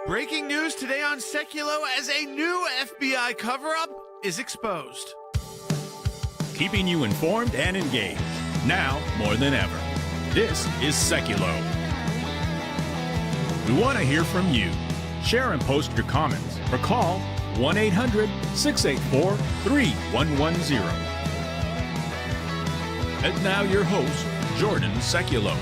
Breaking news today on Sekulow as a new FBI cover-up is exposed. Keeping you informed and engaged, now more than ever. This is Sekulow. We want to hear from you. Share and post your comments or call 1-800-684-3110. And now your host, Jordan Sekulow.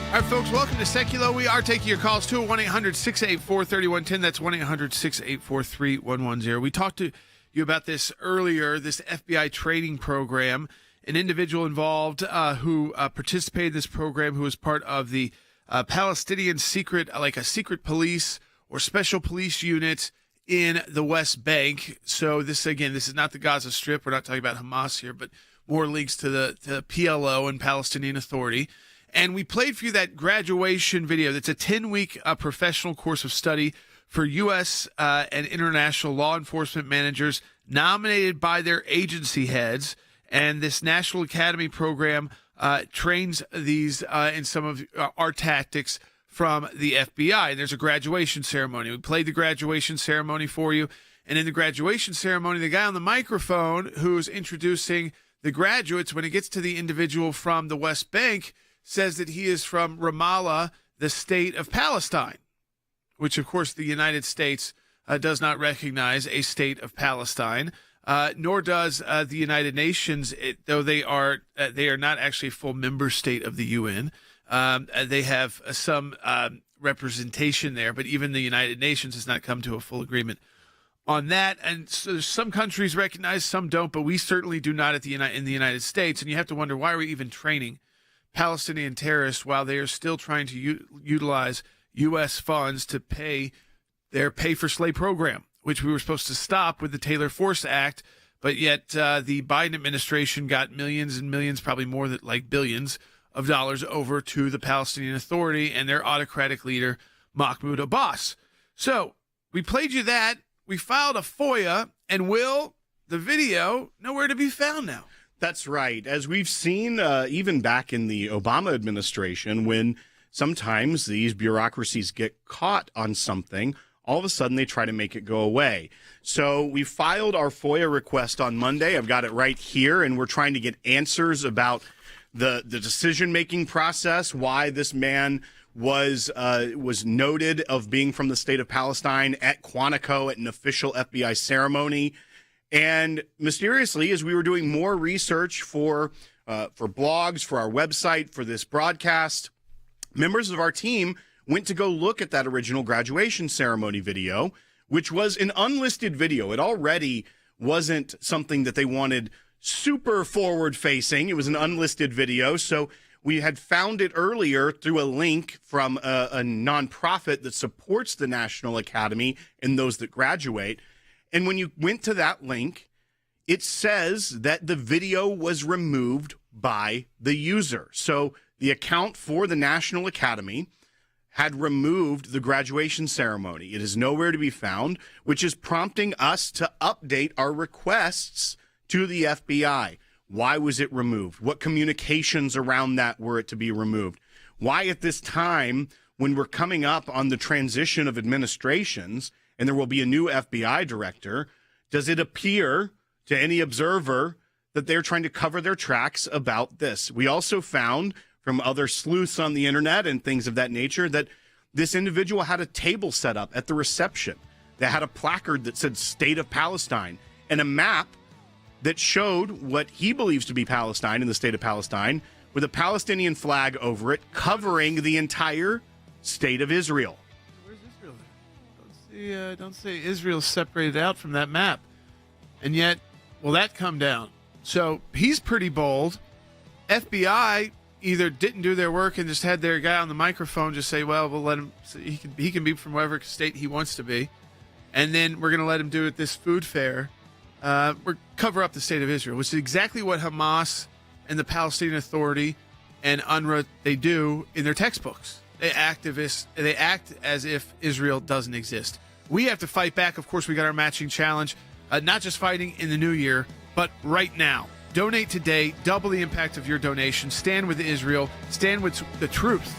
All right, folks, welcome to Sekulow. We are taking your calls too, 1-800-684-3110. That's 1-800-684-3110. We talked to you about this earlier, this FBI training program. An individual involved who participated in this program, who was part of the Palestinian secret, like a secret police or special police unit in the West Bank. So this, again, this is not the Gaza Strip. We're not talking about Hamas here, but more links to the PLO and Palestinian Authority. And we played for you that graduation video. That's a 10-week professional course of study for U.S. And international law enforcement managers nominated by their agency heads. And this National Academy program trains these in some of our tactics from the FBI. And there's a graduation ceremony. We played the graduation ceremony for you. And in the graduation ceremony, the guy on the microphone who's introducing the graduates, when it gets to the individual from the West Bank, says that he is from Ramallah, the state of Palestine, which, of course, the United States does not recognize a state of Palestine, nor does the United Nations, though they are not actually a full member state of the UN. They have some representation there, but even the United Nations has not come to a full agreement on that. And so some countries recognize, some don't, but we certainly do not in the United States. And you have to wonder, why are we even training Palestinian terrorists while they are still trying to utilize U.S. funds to pay their pay-for-slay program, which we were supposed to stop with the Taylor Force Act, but yet the Biden administration got millions and millions, probably more than like billions of dollars over to the Palestinian Authority and their autocratic leader, Mahmoud Abbas. So we played you that. We filed a FOIA, and Will, the video, nowhere to be found now. That's right. As we've seen even back in the Obama administration, when sometimes these bureaucracies get caught on something, all of a sudden they try to make it go away. So we filed our FOIA request on Monday. I've got it right here, and we're trying to get answers about the decision-making process, why this man was noted of being from the state of Palestine at Quantico at an official FBI ceremony. And mysteriously, as we were doing more research for blogs, for our website, for this broadcast, members of our team went to go look at that original graduation ceremony video, which was an unlisted video. It already wasn't something that they wanted super forward-facing. It was an unlisted video. So we had found it earlier through a link from a nonprofit that supports the National Academy and those that graduate. And when you went to that link, it says that the video was removed by the user. So the account for the National Academy had removed the graduation ceremony. It is nowhere to be found, which is prompting us to update our requests to the FBI. Why was it removed? What communications around that were it to be removed? Why at this time, when we're coming up on the transition of administrations, and there will be a new FBI director, does it appear to any observer that they're trying to cover their tracks about this? We also found from other sleuths on the internet and things of that nature that this individual had a table set up at the reception that had a placard that said State of Palestine and a map that showed what he believes to be Palestine in the state of Palestine with a Palestinian flag over it covering the entire state of Israel. Don't say Israel's separated out from that map. And yet, will that come down? So he's pretty bold. FBI either didn't do their work and just had their guy on the microphone just say, well, we'll let him, he can be from whatever state he wants to be. And then we're going to let him do it this food fair. We're cover up the state of Israel, which is exactly what Hamas and the Palestinian Authority and UNRWA, they do in their textbooks. They act as if Israel doesn't exist. We have to fight back. Of course, we got our matching challenge, not just fighting in the new year, but right now. Donate today. Double the impact of your donation. Stand with Israel. Stand with the truth.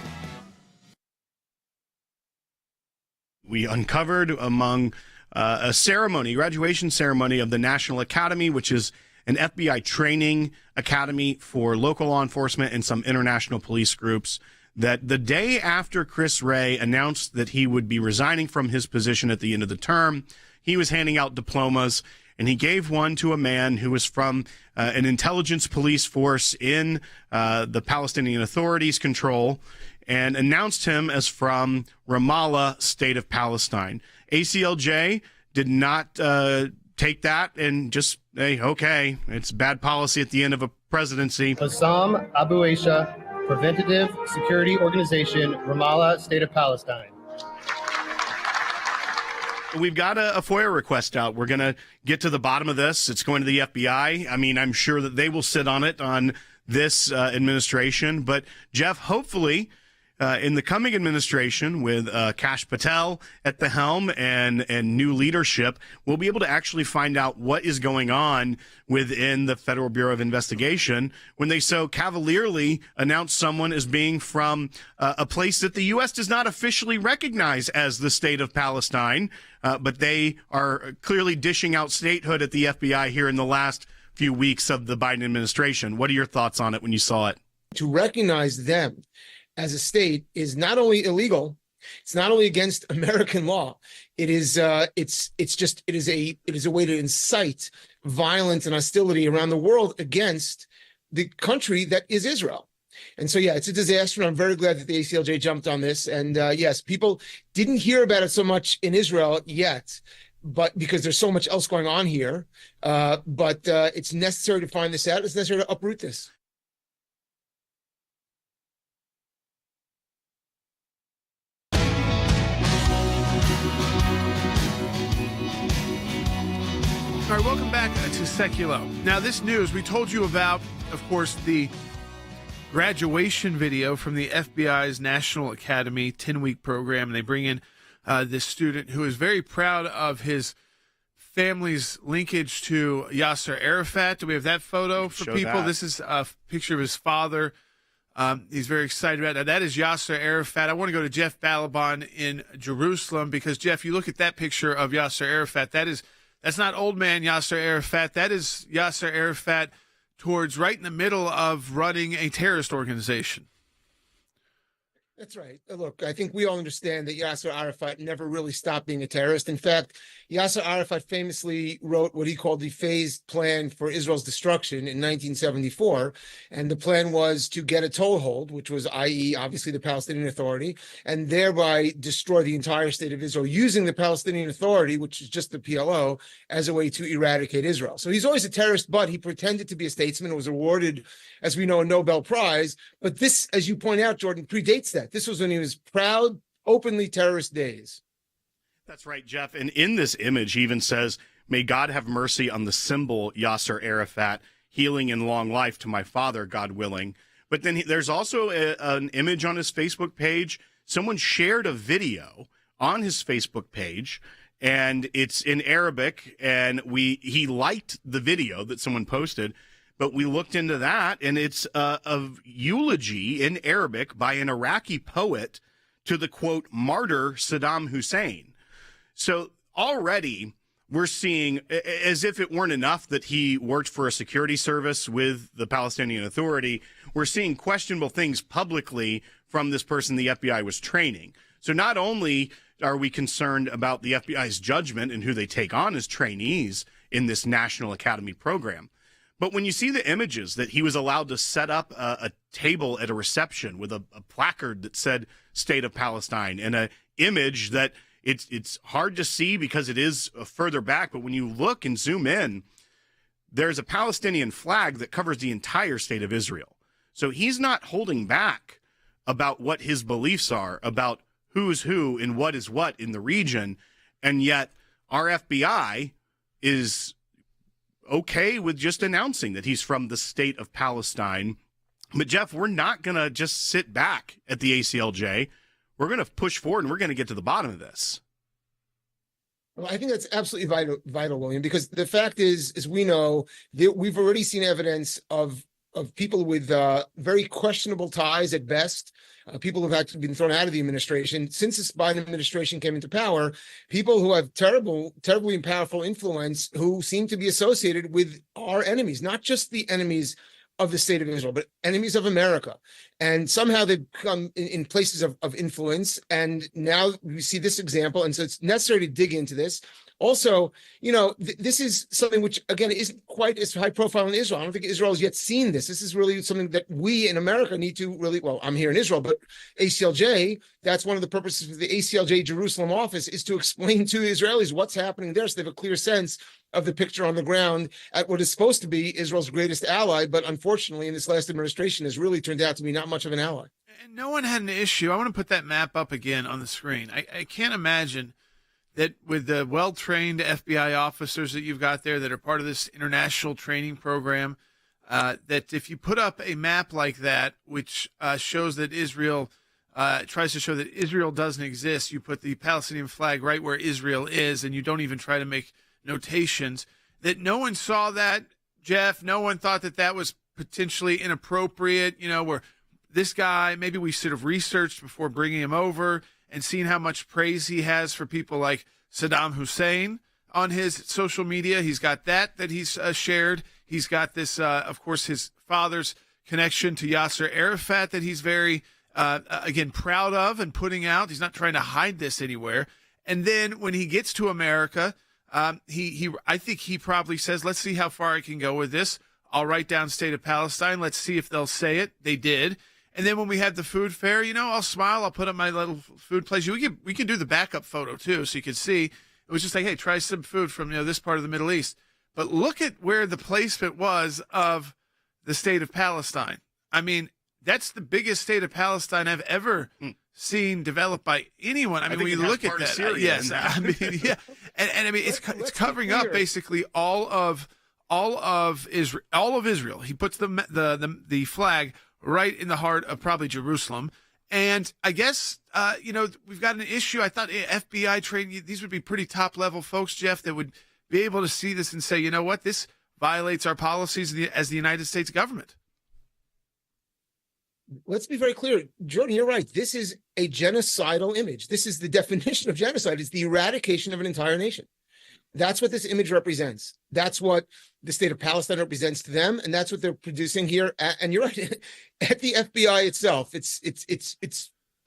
we uncovered among a ceremony, graduation ceremony of the National Academy, which is an FBI training academy for local law enforcement and some international police groups, that the day after Chris Wray announced that he would be resigning from his position at the end of the term, he was handing out diplomas, and he gave one to a man who was from an intelligence police force in the Palestinian Authority's control, and announced him as from Ramallah, state of Palestine. ACLJ did not take that and just say, okay, it's bad policy at the end of a presidency. Bassam Abu Aisha, Preventative Security Organization, Ramallah, State of Palestine. We've got a FOIA request out. We're going to get to the bottom of this. It's going to the FBI. I mean, I'm sure that they will sit on it on this administration. But, Jeff, hopefully in the coming administration with Kash Patel at the helm and new leadership, we'll be able to actually find out what is going on within the Federal Bureau of Investigation when they so cavalierly announce someone as being from a place that the U.S. does not officially recognize as the state of Palestine, but they are clearly dishing out statehood at the FBI here in the last few weeks of the Biden administration. What are your thoughts on it when you saw it? To recognize them as a state is not only illegal, it's not only against American law. It is it is a way to incite violence and hostility around the world against the country that is Israel. And so, yeah, it's a disaster. And I'm very glad that the ACLJ jumped on this. And yes, people didn't hear about it so much in Israel yet, but because there's so much else going on here. But it's necessary to find this out. It's necessary to uproot this. All right, welcome back to Sekulow. Now, this news, we told you about, of course, the graduation video from the FBI's National Academy 10-week program. And they bring in this student who is very proud of his family's linkage to Yasser Arafat. Do we have that photo for people? That. This is a picture of his father. He's very excited about it. Now, that is Yasser Arafat. I want to go to Jeff Balaban in Jerusalem because, Jeff, you look at that picture of Yasser Arafat. That's not old man Yasser Arafat. That is Yasser Arafat towards right in the middle of running a terrorist organization. That's right. Look, I think we all understand that Yasser Arafat never really stopped being a terrorist. In fact, Yasser Arafat famously wrote what he called the phased plan for Israel's destruction in 1974. And the plan was to get a toehold, which was, i.e., obviously the Palestinian Authority, and thereby destroy the entire state of Israel using the Palestinian Authority, which is just the PLO, as a way to eradicate Israel. So he's always a terrorist, but he pretended to be a statesman and was awarded, as we know, a Nobel Prize. But this, as you point out, Jordan, predates that. This was when he was proud, openly terrorist days. That's right, Jeff. And in this image, he even says, "May God have mercy on the symbol Yasser Arafat, healing and long life to my father, God willing." But then there's also an image on his Facebook page. Someone shared a video on his Facebook page, and it's in Arabic. And he liked the video that someone posted. But we looked into that, and it's a eulogy in Arabic by an Iraqi poet to the, quote, martyr Saddam Hussein. So already we're seeing, as if it weren't enough that he worked for a security service with the Palestinian Authority, we're seeing questionable things publicly from this person the FBI was training. So not only are we concerned about the FBI's judgment and who they take on as trainees in this National Academy program, but when you see the images that he was allowed to set up a table at a reception with a placard that said State of Palestine and an image that it's hard to see because it is further back, but when you look and zoom in, there's a Palestinian flag that covers the entire state of Israel. So he's not holding back about what his beliefs are, about who's who and what is what in the region, and yet our FBI is okay with just announcing that he's from the state of Palestine. But, Jeff, we're not going to just sit back at the ACLJ. We're going to push forward, and we're going to get to the bottom of this. Well, I think that's absolutely vital, William, because the fact is, as we know, we've already seen evidence of of people with very questionable ties at best, people who've actually been thrown out of the administration since this Biden administration came into power, people who have terribly powerful influence who seem to be associated with our enemies, not just the enemies of the state of Israel, but enemies of America. And somehow they've come in places of influence. And now we see this example. And so it's necessary to dig into this. Also, this is something which, again, isn't quite as high profile in Israel. I don't think Israel has yet seen this. This is really something that we in America need to really, well, I'm here in Israel, but ACLJ, that's one of the purposes of the ACLJ Jerusalem office, is to explain to Israelis what's happening there so they have a clear sense of the picture on the ground at what is supposed to be Israel's greatest ally. But unfortunately, in this last administration, has really turned out to be not much of an ally. And no one had an issue. I want to put that map up again on the screen. I can't imagine that with the well-trained FBI officers that you've got there that are part of this international training program, that if you put up a map like that, which shows that Israel tries to show that Israel doesn't exist, you put the Palestinian flag right where Israel is, and you don't even try to make notations, that no one saw that, Jeff. No one thought that that was potentially inappropriate, where this guy, maybe we should have researched before bringing him over and seen how much praise he has for people like Saddam Hussein on his social media. He's got that he's shared. He's got this, of course, his father's connection to Yasser Arafat that he's very, again, proud of and putting out. He's not trying to hide this anywhere. And then when he gets to America, I think he probably says, let's see how far I can go with this. I'll write down state of Palestine. Let's see if they'll say it. They did. And then when we had the food fair, I'll smile. I'll put up my little food place. We can do the backup photo too, so you can see. It was just like, hey, try some food from this part of the Middle East. But look at where the placement was of the state of Palestine. I mean, that's the biggest state of Palestine I've ever seen developed by anyone. I mean, when you look at that, yes, I mean, yeah, and I mean, it's covering up basically all of Israel. He puts the flag right in the heart of probably Jerusalem. And I guess, we've got an issue. I thought FBI training, these would be pretty top level folks, Jeff, that would be able to see this and say, you know what, this violates our policies as the United States government. Let's be very clear. Jordan, you're right. This is a genocidal image. This is the definition of genocide. It's the eradication of an entire nation. That's what this image represents. That's what the state of Palestine represents to them, and that's what they're producing here. And you're right, at the FBI itself, it's.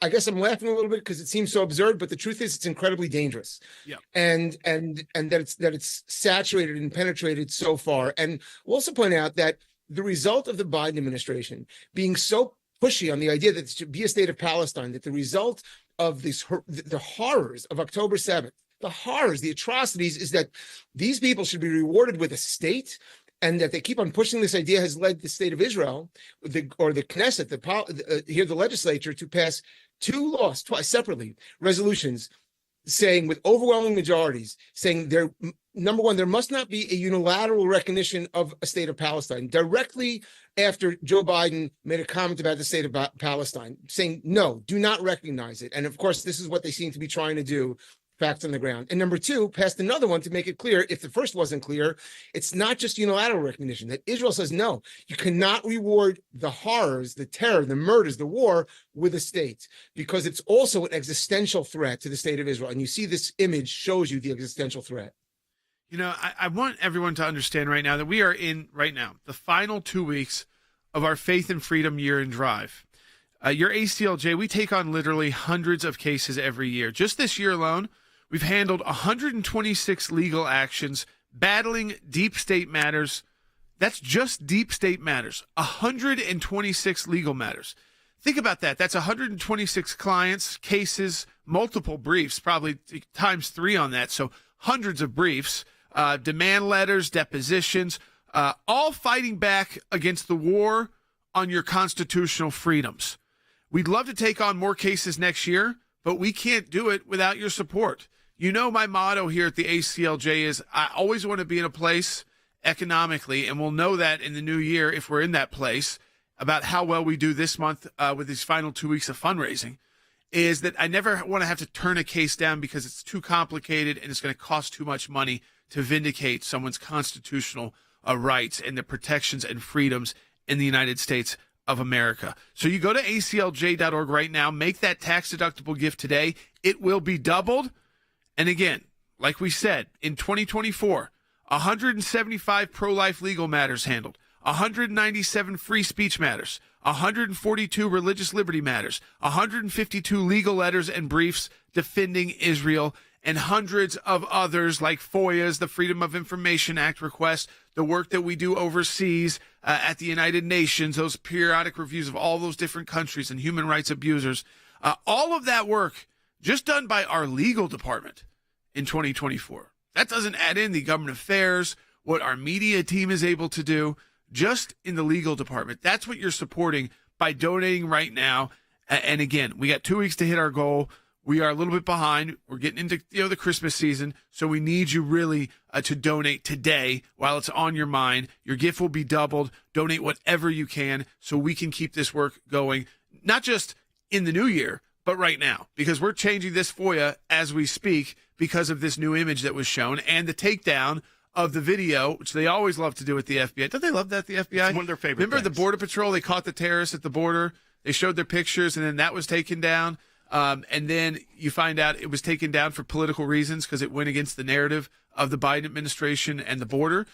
I guess I'm laughing a little bit because it seems so absurd, but the truth is, it's incredibly dangerous. Yeah, and that it's saturated and penetrated so far. And we'll also point out that the result of the Biden administration being so pushy on the idea that it should be a state of Palestine, that the result of the horrors of October 7th. The horrors, the atrocities, is that these people should be rewarded with a state, and that they keep on pushing this idea has led the state of Israel, or the Knesset, the legislature, to pass two laws, twice separately, resolutions, saying with overwhelming majorities, saying number one, there must not be a unilateral recognition of a state of Palestine. Directly after Joe Biden made a comment about the state of Palestine, saying, no, do not recognize it. And of course, this is what they seem to be trying to do. Facts on the ground. And number two, passed another one to make it clear, if the first wasn't clear, it's not just unilateral recognition, that Israel says, no, you cannot reward the horrors, the terror, the murders, the war with a state, because it's also an existential threat to the state of Israel. And you see this image shows you the existential threat. I want everyone to understand right now that we are in, right now, the final 2 weeks of our Faith and Freedom Year in Drive. Your ACLJ, we take on literally hundreds of cases every year. Just this year alone, we've handled 126 legal actions battling deep state matters. That's just deep state matters. 126 legal matters. Think about that. That's 126 clients, cases, multiple briefs, probably times 3 on that. So hundreds of briefs, demand letters, depositions, all fighting back against the war on your constitutional freedoms. We'd love to take on more cases next year, but we can't do it without your support. My motto here at the ACLJ is I always want to be in a place economically, and we'll know that in the new year if we're in that place, about how well we do this month with these final 2 weeks of fundraising, is that I never want to have to turn a case down because it's too complicated and it's going to cost too much money to vindicate someone's constitutional rights and the protections and freedoms in the United States of America. So you go to aclj.org right now, make that tax-deductible gift today. It will be doubled. And again, like we said, in 2024, 175 pro-life legal matters handled, 197 free speech matters, 142 religious liberty matters, 152 legal letters and briefs defending Israel, and hundreds of others like FOIAs, the Freedom of Information Act requests, the work that we do overseas at the United Nations, those periodic reviews of all those different countries and human rights abusers. All of that work just done by our legal department in 2024. That doesn't add in the government affairs, what our media team is able to do, just in the legal department. That's what you're supporting by donating right now. And again, we got 2 weeks to hit our goal. We are a little bit behind. We're getting into the Christmas season, so we need you really to donate today while it's on your mind. Your gift will be doubled. Donate whatever you can so we can keep this work going, not just in the new year, but right now, because we're changing this FOIA as we speak because of this new image that was shown and the takedown of the video, which they always love to do with the FBI. Don't they love that, the FBI? It's one of their favorite Remember things. The Border Patrol, they caught the terrorists at the border. They showed their pictures, and then that was taken down. And then you find out it was taken down for political reasons because it went against the narrative of the Biden administration and the border.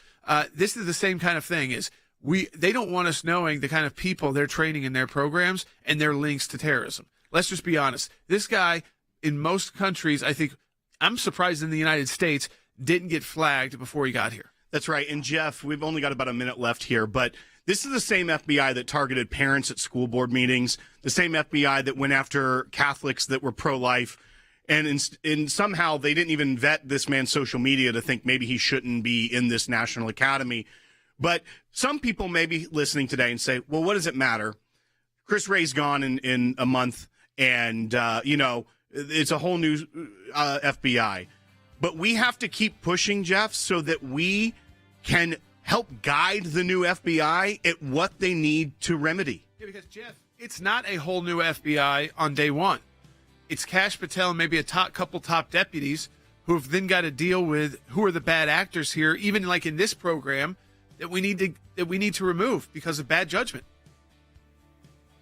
This is the same kind of thing. They don't want us knowing the kind of people they're training in their programs and their links to terrorism. Let's just be honest. This guy, in most countries, I think, I'm surprised in the United States, didn't get flagged before he got here. That's right. And Jeff, we've only got about a minute left here, but this is the same FBI that targeted parents at school board meetings, the same FBI that went after Catholics that were pro-life, and somehow they didn't even vet this man's social media to think maybe he shouldn't be in this National Academy. But some people may be listening today and say, well, what does it matter? Chris Wray's gone in a month, and, it's a whole new FBI. But we have to keep pushing, Jeff, so that we can help guide the new FBI at what they need to remedy. Yeah, because, Jeff, it's not a whole new FBI on day one. It's Kash Patel and maybe a couple top deputies who have then got to deal with who are the bad actors here, even like in this program, that we need to remove because of bad judgment.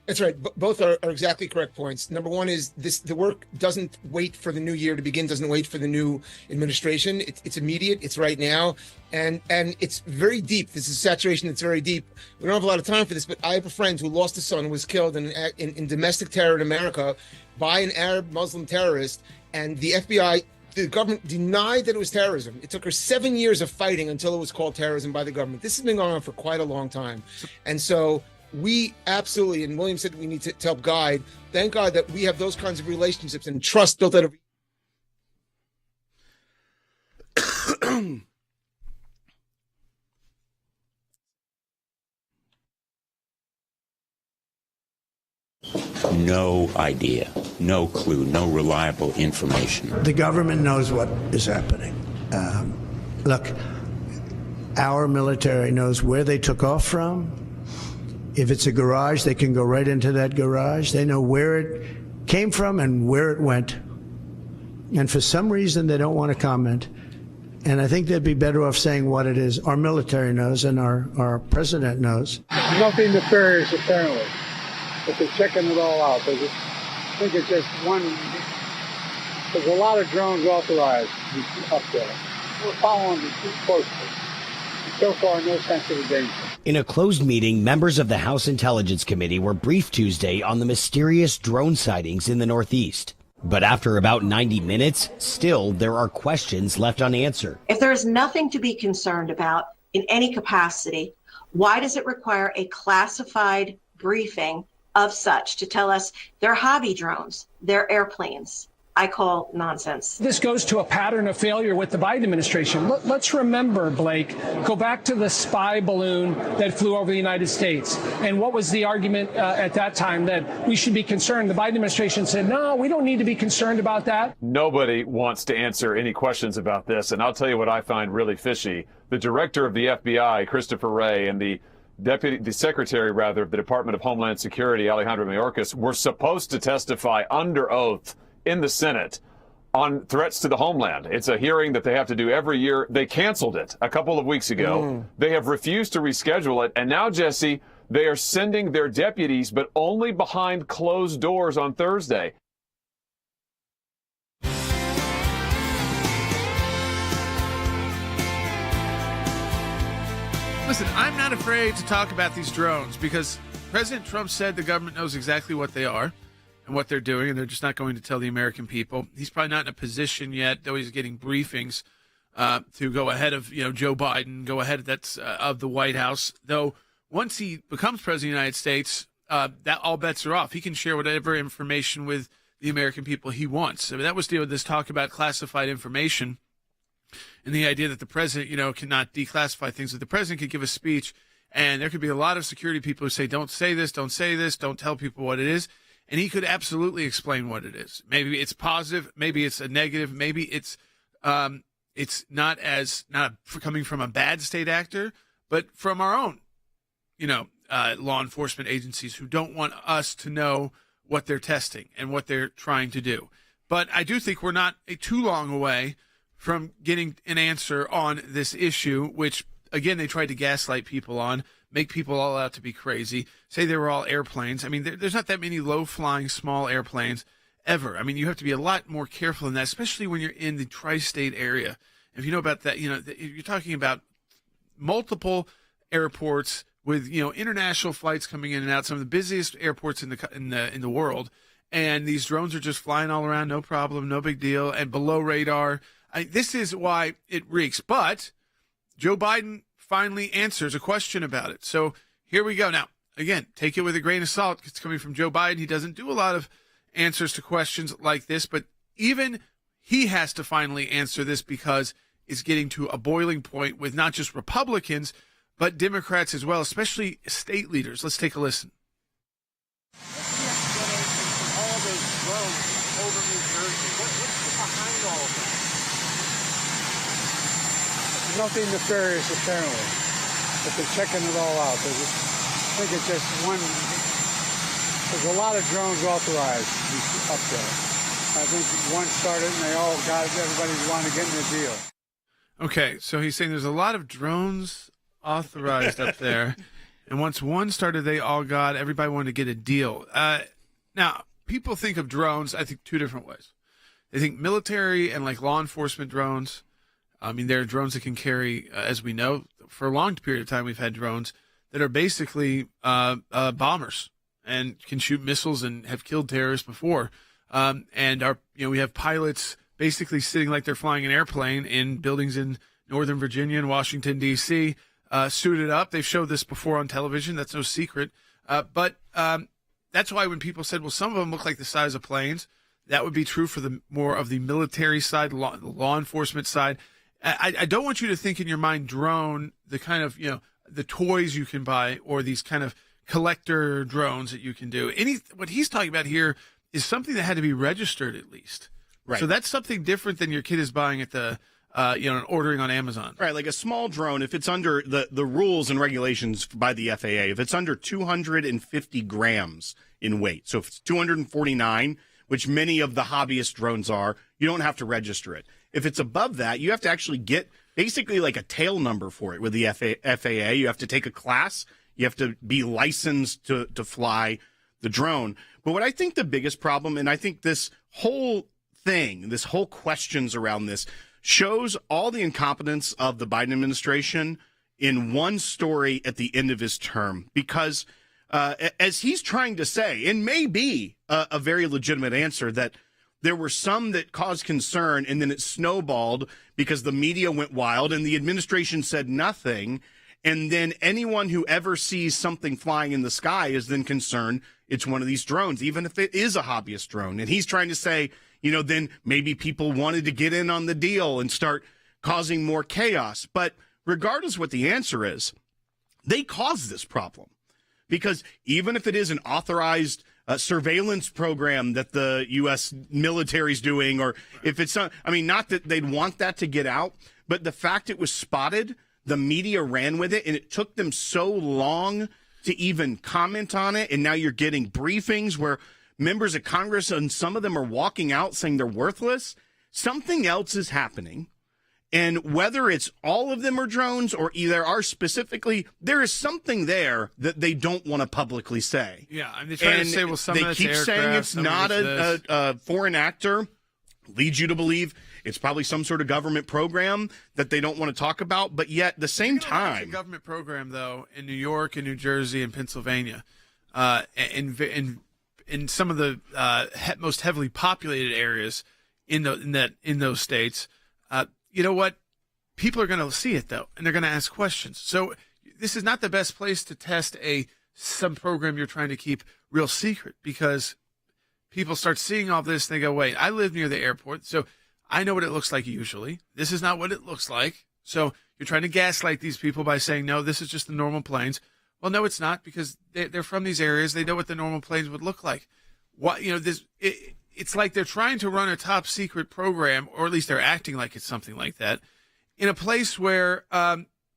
That's right. Both are exactly correct points. Number one is the work doesn't wait for the new year to begin, doesn't wait for the new administration. It's immediate. It's right now. And it's very deep. This is saturation that's very deep. We don't have a lot of time for this, but I have a friend who lost a son who was killed in domestic terror in America by an Arab Muslim terrorist. And the FBI, the government denied that it was terrorism. It took her 7 years of fighting until it was called terrorism by the government. This has been going on for quite a long time. And so we absolutely, and William said we need to help guide. Thank God that we have those kinds of relationships and trust built out of. No idea, no clue, no reliable information. The government knows what is happening. Look, our military knows where they took off from. If it's a garage, they can go right into that garage. They know where it came from and where it went. And for some reason, they don't want to comment. And I think they'd be better off saying what it is. Our military knows and our president knows. Nothing nefarious, apparently. But they're checking it all out. I think it's just one. There's a lot of drones authorized up there. We're following it closely. So far, no sense of danger. In a closed meeting, members of the House Intelligence Committee were briefed Tuesday on the mysterious drone sightings in the Northeast. But after about 90 minutes, still there are questions left unanswered. If there is nothing to be concerned about in any capacity, why does it require a classified briefing of such to tell us they're hobby drones, they're airplanes? I call nonsense. This goes to a pattern of failure with the Biden administration. Let's remember, Blake, go back to the spy balloon that flew over the United States. And what was the argument at that time? That we should be concerned. The Biden administration said, no, we don't need to be concerned about that. Nobody wants to answer any questions about this. And I'll tell you what I find really fishy. The director of the FBI, Christopher Wray, and the secretary of the Department of Homeland Security, Alejandro Mayorkas, were supposed to testify under oath in the Senate on threats to the homeland. It's a hearing that they have to do every year. They canceled it a couple of weeks ago. They have refused to reschedule it. And now, Jesse, They are sending their deputies, but only behind closed doors on Thursday. Listen, I'm not afraid to talk about these drones because President Trump said the government knows exactly what they are and what they're doing, and they're just not going to tell the American people. He's probably not in a position yet, though he's getting briefings to go ahead of Joe Biden, go ahead of the White House. Though once he becomes president of the United States, that all bets are off. He can share whatever information with the American people he wants. I mean, that was this talk about classified information. And the idea that the president, cannot declassify things, that the president could give a speech and there could be a lot of security people who say, don't say this, don't tell people what it is. And he could absolutely explain what it is. Maybe it's positive, maybe it's a negative, maybe it's not coming from a bad state actor, but from our own, law enforcement agencies who don't want us to know what they're testing and what they're trying to do. But I do think we're not too long away from getting an answer on this issue, which, again, they tried to gaslight people on, make people all out to be crazy, say they were all airplanes. I mean, there's not that many low-flying small airplanes ever. I mean, you have to be a lot more careful in that, especially when you're in the tri-state area. If you know about that, you're talking about multiple airports with, international flights coming in and out, some of the busiest airports in the world. And these drones are just flying all around, no problem, no big deal, and below radar. This is why it reeks. But Joe Biden finally answers a question about it. So here we go. Now, again, take it with a grain of salt. It's coming from Joe Biden. He doesn't do a lot of answers to questions like this, but even he has to finally answer this because it's getting to a boiling point with not just Republicans, but Democrats as well, especially state leaders. Let's take a listen. All those drones over New Jersey. What's behind all of that? Nothing nefarious, apparently, but they're checking it all out. I think it's just one. There's a lot of drones authorized up there. I think one started and they all got it. Everybody wanted to get in the deal. Okay, so he's saying there's a lot of drones authorized up there, and once one started, they all got. Everybody wanted to get a deal. Now, people think of drones, I think, two different ways. They think military and like law enforcement drones. I mean, there are drones that can carry, as we know, for a long period of time, we've had drones that are basically bombers and can shoot missiles and have killed terrorists before. And we have pilots basically sitting like they're flying an airplane in buildings in Northern Virginia and Washington, D.C., suited up. They've showed this before on television. That's no secret. But that's why when people said, well, some of them look like the size of planes, that would be true for the more of the military side, law enforcement side. I don't want you to think in your mind drone, the kind of, the toys you can buy or these kind of collector drones that you can do. What he's talking about here is something that had to be registered at least. Right. So that's something different than your kid is buying at the, ordering on Amazon. Right. Like a small drone, if it's under the rules and regulations by the FAA, if it's under 250 grams in weight, so if it's 249, which many of the hobbyist drones are, you don't have to register it. If it's above that, you have to actually get basically like a tail number for it with the FAA. You have to take a class. You have to be licensed to fly the drone. But what I think the biggest problem, and I think this whole thing, this whole questions around this, shows all the incompetence of the Biden administration in one story at the end of his term. Because as he's trying to say, and may be a very legitimate answer, that there were some that caused concern and then it snowballed because the media went wild and the administration said nothing. And then anyone who ever sees something flying in the sky is then concerned it's one of these drones, even if it is a hobbyist drone. And he's trying to say, then maybe people wanted to get in on the deal and start causing more chaos. But regardless what the answer is, they caused this problem. Because even if it is an authorized surveillance program that the U.S. military is doing, or if it's not, not that they'd want that to get out, but the fact it was spotted, the media ran with it, and it took them so long to even comment on it. And now you're getting briefings where members of Congress, and some of them are walking out saying they're worthless. Something else is happening. And whether it's all of them are drones or either are specifically, there is something there that they don't want to publicly say. Yeah, I mean, they try to say, well, some they of it's keep saying aircraft, it's some not of it's this. a foreign actor, leads you to believe it's probably some sort of government program that they don't want to talk about. But yet, at the same time, it's a government program though in New York and New Jersey and Pennsylvania, in some of the most heavily populated areas in those states. You know what? People are going to see it, though, and they're going to ask questions. So this is not the best place to test some program you're trying to keep real secret, because people start seeing all this and they go, wait, I live near the airport, so I know what it looks like usually. This is not what it looks like. So you're trying to gaslight these people by saying, no, this is just the normal planes. Well, no, it's not, because they're from these areas. They know what the normal planes would look like. It's like they're trying to run a top secret program, or at least they're acting like it's something like that, in a place where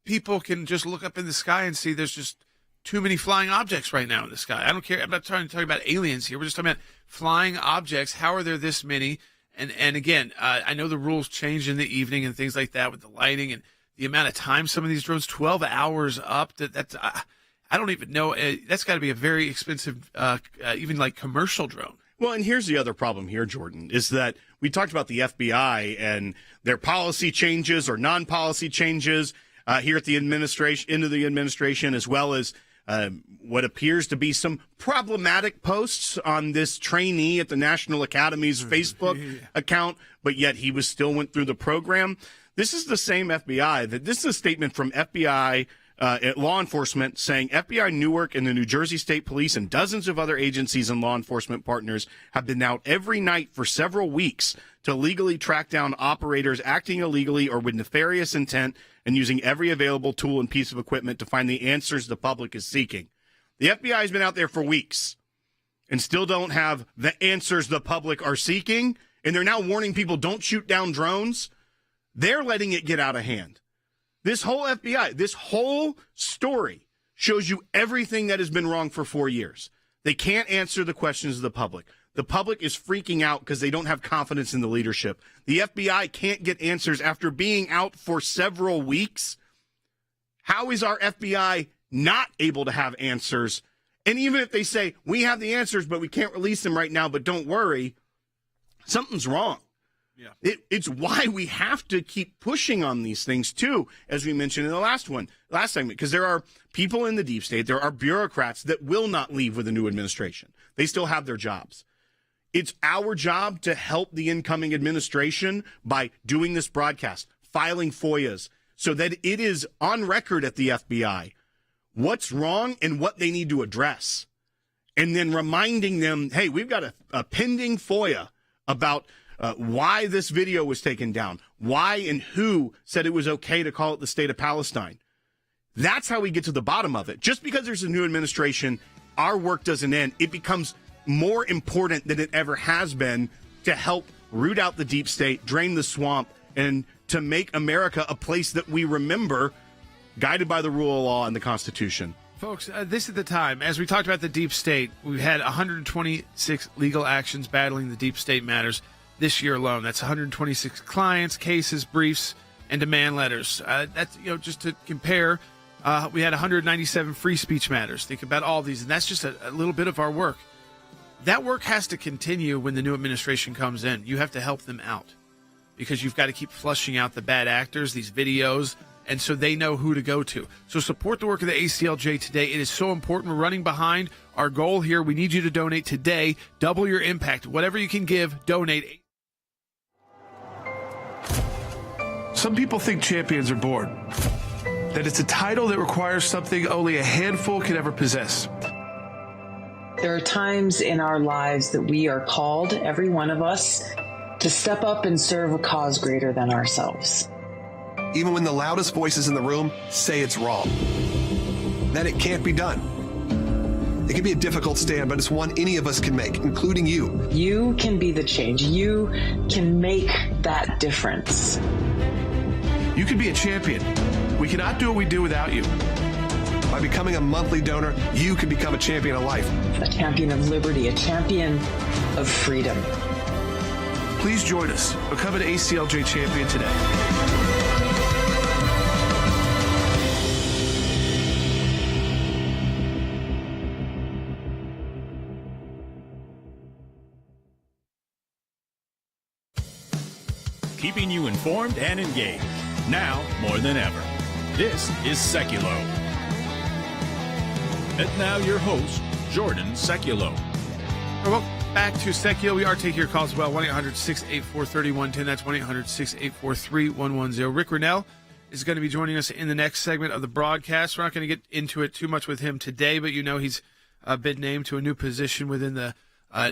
people can just look up in the sky and see there's just too many flying objects right now in the sky. I don't care. I'm not trying to talk about aliens here. We're just talking about flying objects. How are there this many? And again, I know the rules change in the evening and things like that with the lighting and the amount of time some of these drones, 12 hours up. That's I don't even know. That's got to be a very expensive, even like commercial drone. Well, and here's the other problem here, Jordan, is that we talked about the FBI and their policy changes or non-policy changes here at the administration, as well as what appears to be some problematic posts on this trainee at the National Academy's Facebook account, but yet he still went through the program. This is the same FBI. This is a statement from FBI law enforcement saying FBI Newark and the New Jersey State Police and dozens of other agencies and law enforcement partners have been out every night for several weeks to legally track down operators acting illegally or with nefarious intent and using every available tool and piece of equipment to find the answers the public is seeking. The FBI has been out there for weeks and still don't have the answers the public are seeking, and they're now warning people don't shoot down drones. They're letting it get out of hand. This whole FBI, this whole story shows you everything that has been wrong for 4 years. They can't answer the questions of the public. The public is freaking out because they don't have confidence in the leadership. The FBI can't get answers after being out for several weeks. How is our FBI not able to have answers? And even if they say, we have the answers, but we can't release them right now, but don't worry, something's wrong. Yeah. It's why we have to keep pushing on these things, too, as we mentioned in the last segment, because there are people in the deep state, there are bureaucrats that will not leave with a new administration. They still have their jobs. It's our job to help the incoming administration by doing this broadcast, filing FOIAs, so that it is on record at the FBI what's wrong and what they need to address. And then reminding them, hey, we've got a pending FOIA about why this video was taken down, why and who said it was okay to call it the state of Palestine. That's how we get to the bottom of it. Just because there's a new administration, our work doesn't end. It becomes more important than it ever has been to help root out the deep state, drain the swamp, and to make America a place that we remember, guided by the rule of law and the Constitution. Folks, this is the time. As we talked about the deep state, we've had 126 legal actions battling the deep state matters this year alone. That's 126 clients, cases, briefs, and demand letters. That's, just to compare, we had 197 free speech matters. Think about all these, and that's just a little bit of our work. That work has to continue when the new administration comes in. You have to help them out because you've got to keep flushing out the bad actors, these videos, and so they know who to go to. So support the work of the ACLJ today. It is so important. We're running behind our goal here. We need you to donate today. Double your impact. Whatever you can give, donate. Some people think champions are bored, that it's a title that requires something only a handful can ever possess. There are times in our lives that we are called, every one of us, to step up and serve a cause greater than ourselves. Even when the loudest voices in the room say it's wrong, then it can't be done. It can be a difficult stand, but it's one any of us can make, including you. You can be the change. You can make that difference. You can be a champion. We cannot do what we do without you. By becoming a monthly donor, you can become a champion of life. A champion of liberty, a champion of freedom. Please join us. Become an ACLJ champion today. keeping you informed and engaged. Now more than ever. This is Sekulow. And now your host, Jordan Sekulow. Welcome back to Sekulow. We are taking your calls as well. 1-800-684-3110. That's 1-800-684-3110. Rick Grenell is going to be joining us in the next segment of the broadcast. We're not going to get into it too much with him today, but you know he's been named to a new position within the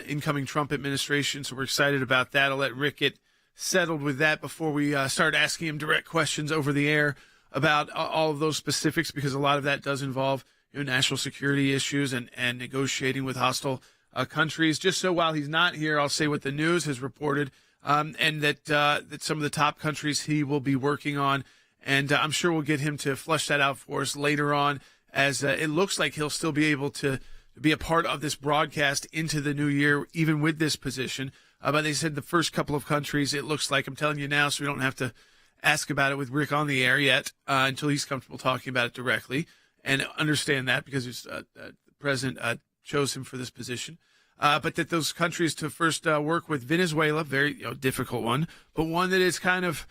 incoming Trump administration, so we're excited about that. I'll let Rick get settled with that before we start asking him direct questions over the air about all of those specifics, because a lot of that does involve national security issues and negotiating with hostile countries. Just so while he's not here, I'll say what the news has reported, and that some of the top countries he will be working on. And I'm sure we'll get him to flesh that out for us later on, as it looks like he'll still be able to be a part of this broadcast into the new year, even with this position. But they said the first couple of countries, it looks like, I'm telling you now, so we don't have to ask about it with Rick on the air yet until he's comfortable talking about it directly, and understand that because the president chose him for this position. But that those countries to first work with Venezuela, very difficult one, but one that is kind of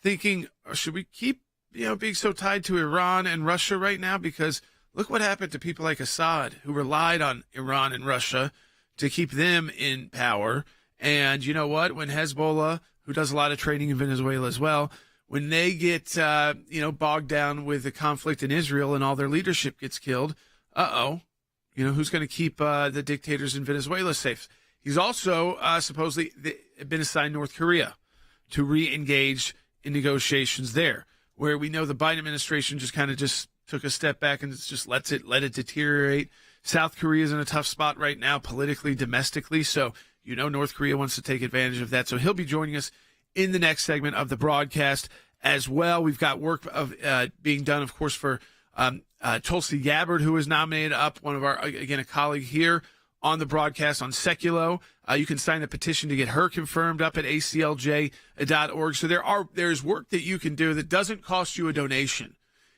thinking, should we keep being so tied to Iran and Russia right now? Because look what happened to people like Assad, who relied on Iran and Russia to keep them in power. And you know what? When Hezbollah, who does a lot of training in Venezuela as well, when they get bogged down with the conflict in Israel and all their leadership gets killed, who's going to keep the dictators in Venezuela safe? He's also supposedly been assigned North Korea to re-engage in negotiations there, where we know the Biden administration just took a step back and just let it deteriorate. South Korea is in a tough spot right now, politically, domestically. So, North Korea wants to take advantage of that. So he'll be joining us in the next segment of the broadcast as well. We've got work of being done, of course, for Tulsi Gabbard, who was nominated up, one of our, again, a colleague here on the broadcast on Sekulow. You can sign the petition to get her confirmed up at ACLJ.org. So there's work that you can do that doesn't cost you a donation.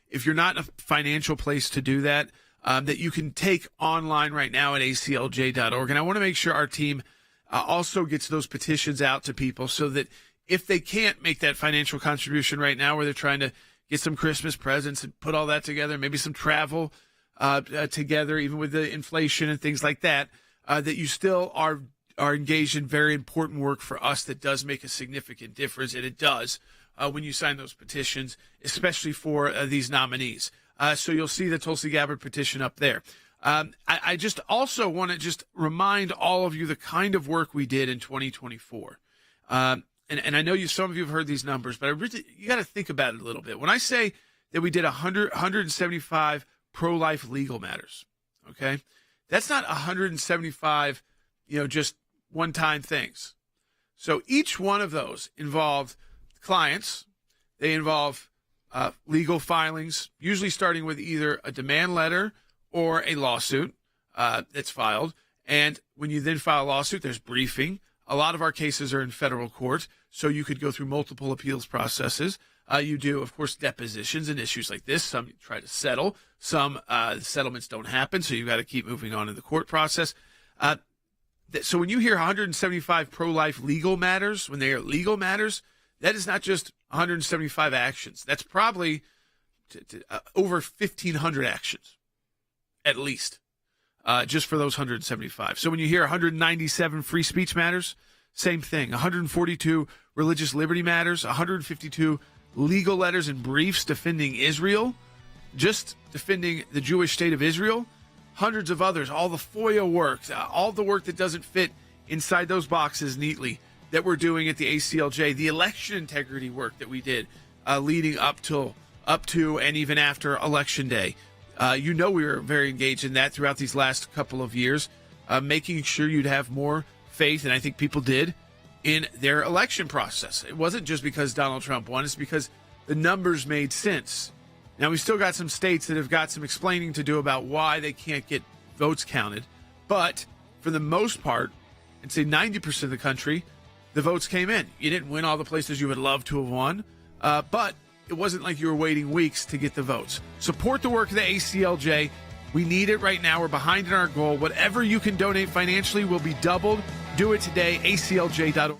If you're not in a financial place to do that, that you can take online right now at ACLJ.org. And I want to make sure our team also gets those petitions out to people so that if they can't make that financial contribution right now, where they're trying to get some Christmas presents and put all that together, maybe some travel together, even with the inflation and things like that, that you still are engaged in very important work for us that does make a significant difference, and it does when you sign those petitions, especially for these nominees. So you'll see the Tulsi Gabbard petition up there. I just also want to just remind all of you the kind of work we did in 2024. And I know some of you have heard these numbers, but you got to think about it a little bit. When I say that we did 175 pro-life legal matters, okay, that's not 175, just one-time things. So each one of those involved clients. They involve legal filings, usually starting with either a demand letter or a lawsuit that's filed. And when you then file a lawsuit, there's briefing. A lot of our cases are in federal court, so you could go through multiple appeals processes. You do, of course, depositions and issues like this. Some you try to settle. Some settlements don't happen, so you've got to keep moving on in the court process. So when you hear 175 pro-life legal matters, when they are legal matters, that is not just 175 actions. That's probably over 1,500 actions, at least, just for those 175. So when you hear 197 free speech matters, same thing. 142 religious liberty matters, 152 legal letters and briefs defending Israel, just defending the Jewish state of Israel, hundreds of others, all the FOIA work, all the work that doesn't fit inside those boxes neatly that we're doing at the ACLJ, the election integrity work that we did leading up to and even after Election Day. We were very engaged in that throughout these last couple of years, making sure you'd have more faith, and I think people did, in their election process. It wasn't just because Donald Trump won, it's because the numbers made sense. Now, we still got some states that have got some explaining to do about why they can't get votes counted, but for the most part, I'd say 90% of the country, the votes came in. You didn't win all the places you would love to have won, but it wasn't like you were waiting weeks to get the votes. Support the work of the ACLJ. We need it right now. We're behind in our goal. Whatever you can donate financially will be doubled. Do it today, ACLJ.org.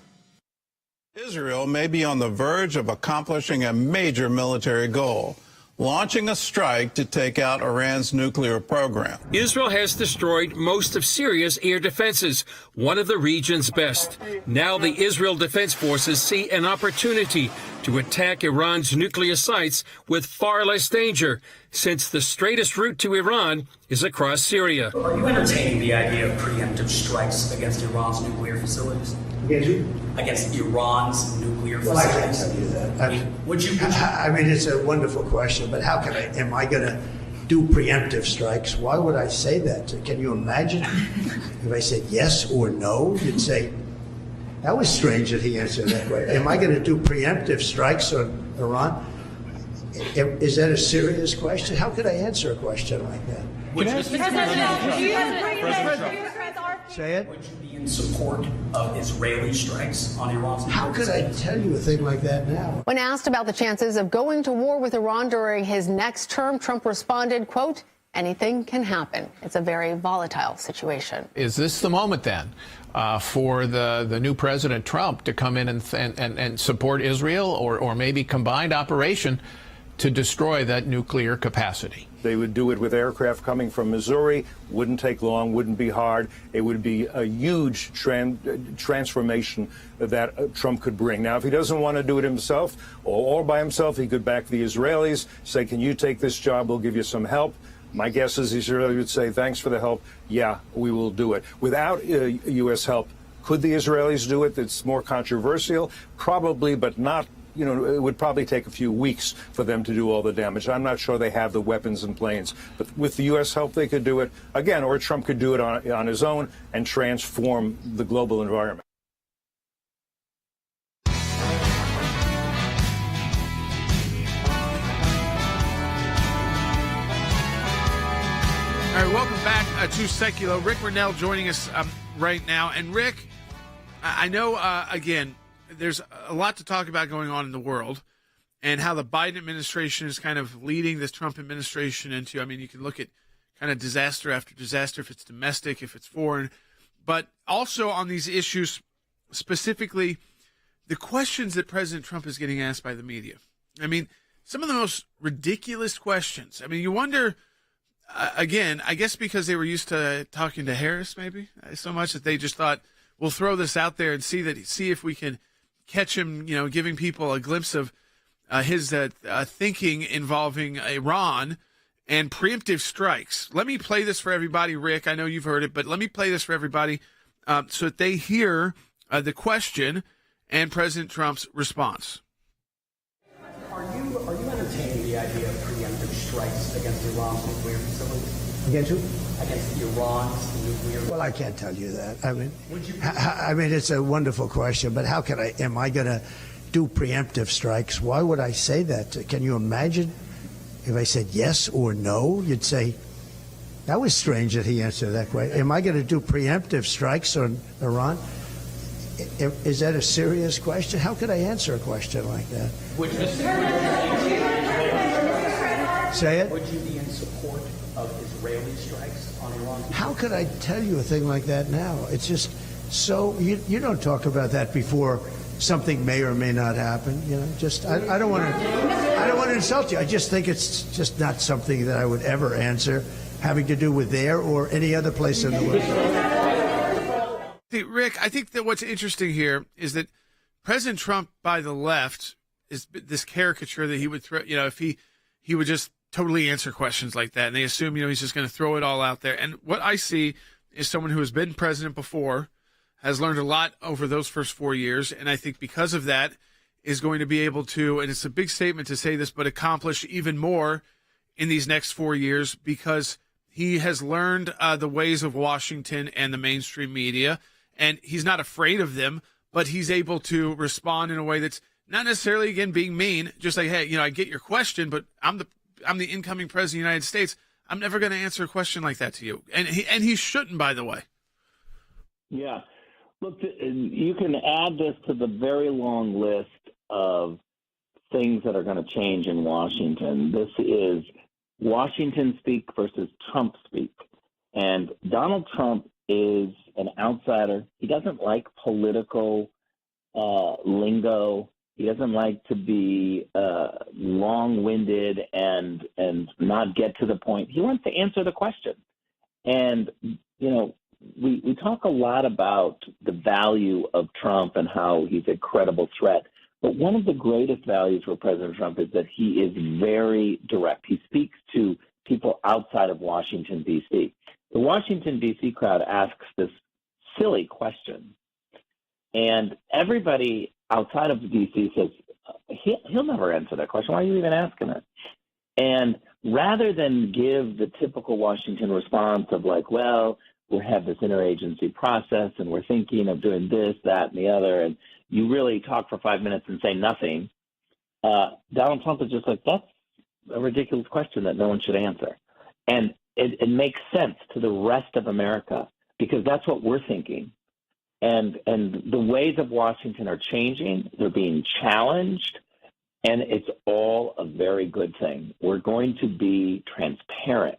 Israel may be on the verge of accomplishing a major military goal, launching a strike to take out Iran's nuclear program. Israel has destroyed most of Syria's air defenses, one of the region's best. Now the Israel Defense Forces see an opportunity to attack Iran's nuclear sites with far less danger, since the straightest route to Iran is across Syria. Are you entertaining the idea of preemptive strikes against Iran's nuclear facilities? Against Iran's nuclear facilities? Well, I can't tell you that. I mean, it's a wonderful question, but how can am I going to do preemptive strikes? Why would I say that? Can you imagine if I said yes or no? You'd say, that was strange that he answered that way. Am I going to do preemptive strikes on Iran? Is that a serious question? How could I answer a question like that? Say it. Would you be in support of Israeli strikes on Iran's? How could I tell you a thing like that now? When asked about the chances of going to war with Iran during his next term, Trump responded, quote, anything can happen. It's a very volatile situation. Is this the moment then for the new President Trump to come in and support Israel or maybe combined operation to destroy that nuclear capacity? They would do it with aircraft coming from Missouri. Wouldn't take long, wouldn't be hard. It would be a huge transformation that Trump could bring. Now, if he doesn't want to do it himself or all by himself, he could back the Israelis, say, can you take this job? We'll give you some help. My guess is Israel would say, thanks for the help. Yeah, we will do it. Without U.S. help, could the Israelis do it? It's more controversial, probably, but not. You know, it would probably take a few weeks for them to do all the damage. I'm not sure they have the weapons and planes. But with the U.S. help, they could do it again, or Trump could do it on his own and transform the global environment. All right, welcome back to Sekulow. Rick Grenell joining us right now. And Rick, I know, again, there's a lot to talk about going on in the world and how the Biden administration is kind of leading this Trump administration into, I mean, you can look at kind of disaster after disaster, if it's domestic, if it's foreign, but also on these issues, specifically the questions that President Trump is getting asked by the media. I mean, some of the most ridiculous questions. I mean, you wonder, again, I guess because they were used to talking to Harris maybe so much that they just thought, we'll throw this out there and see if we can catch him, you know, giving people a glimpse of his thinking involving Iran and preemptive strikes. Let me play this for everybody, Rick. I know you've heard it, but let me play this for everybody so that they hear the question and President Trump's response. Are you entertaining the idea of preemptive strikes against Iran's nuclear facilities? Against who? Against Iran's nuclear. Well, I can't tell you that. I mean, it's a wonderful question, but how can am I going to do preemptive strikes? Why would I say that? Can you imagine if I said yes or no? You'd say, that was strange that he answered that way. Am I going to do preemptive strikes on Iran? Is that a serious question? How could I answer a question like that? Say it. Would you be in support of Israeli strikes on Iran? How could I tell you a thing like that now? It's just so you don't talk about that before something may or may not happen. You know, just I don't want to insult you. I just think it's just not something that I would ever answer having to do with there or any other place in the world. See, Rick, I think that what's interesting here is that President Trump by the left is this caricature that he would throw, you know, if he would just totally answer questions like that. And they assume, you know, he's just going to throw it all out there. And what I see is someone who has been president before, has learned a lot over those first 4 years. And I think because of that is going to be able to, and it's a big statement to say this, but accomplish even more in these next 4 years because he has learned the ways of Washington and the mainstream media. And he's not afraid of them, but he's able to respond in a way that's not necessarily, again, being mean. Just like, hey, you know, I get your question, but I'm the incoming president of the United States. I'm never going to answer a question like that to you. And he shouldn't, by the way. Yeah. Look, you can add this to the very long list of things that are going to change in Washington. This is Washington speak versus Trump speak. And Donald Trump is an outsider. He doesn't like political lingo. He doesn't like to be long-winded and not get to the point. He wants to answer the question. And, you know, we talk a lot about the value of Trump and how he's a credible threat. But one of the greatest values for President Trump is that he is very direct. He speaks to people outside of Washington, D.C. The Washington, D.C. crowd asks this silly question. And everybody outside of D.C. says, he'll never answer that question. Why are you even asking it? And rather than give the typical Washington response of like, well, we have this interagency process and we're thinking of doing this, that, and the other, and you really talk for 5 minutes and say nothing, Donald Trump is just like, that's a ridiculous question that no one should answer. And it makes sense to the rest of America because that's what we're thinking. And the ways of Washington are changing. They're being challenged, and it's all a very good thing. We're going to be transparent,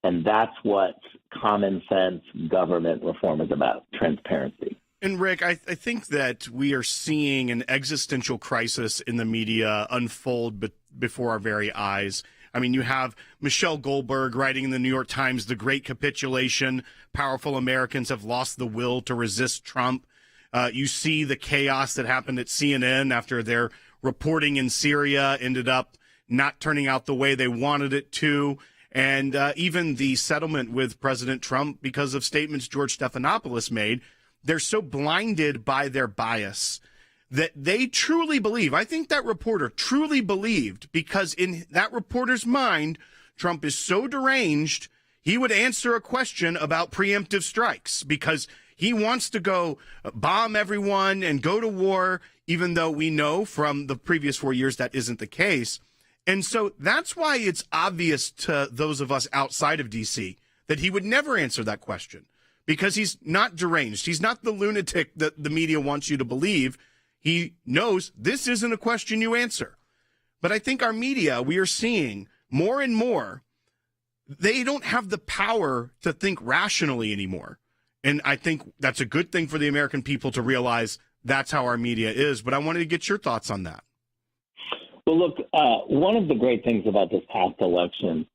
and that's what common sense government reform is about, transparency. And Rick, I think that we are seeing an existential crisis in the media unfold before our very eyes. I mean, you have Michelle Goldberg writing in the New York Times, "The Great Capitulation. Powerful Americans have lost the will to resist Trump." You see the chaos that happened at CNN after their reporting in Syria ended up not turning out the way they wanted it to. And even the settlement with President Trump because of statements George Stephanopoulos made, they're so blinded by their bias that they truly believe. I think that reporter truly believed, because in that reporter's mind, Trump is so deranged, he would answer a question about preemptive strikes because he wants to go bomb everyone and go to war, even though we know from the previous 4 years that isn't the case. And so that's why it's obvious to those of us outside of D.C. that he would never answer that question, because he's not deranged. He's not the lunatic that the media wants you to believe. He knows this isn't a question you answer. But I think our media, we are seeing more and more, they don't have the power to think rationally anymore. And I think that's a good thing for the American people to realize that's how our media is. But I wanted to get your thoughts on that. Well, look, one of the great things about this past election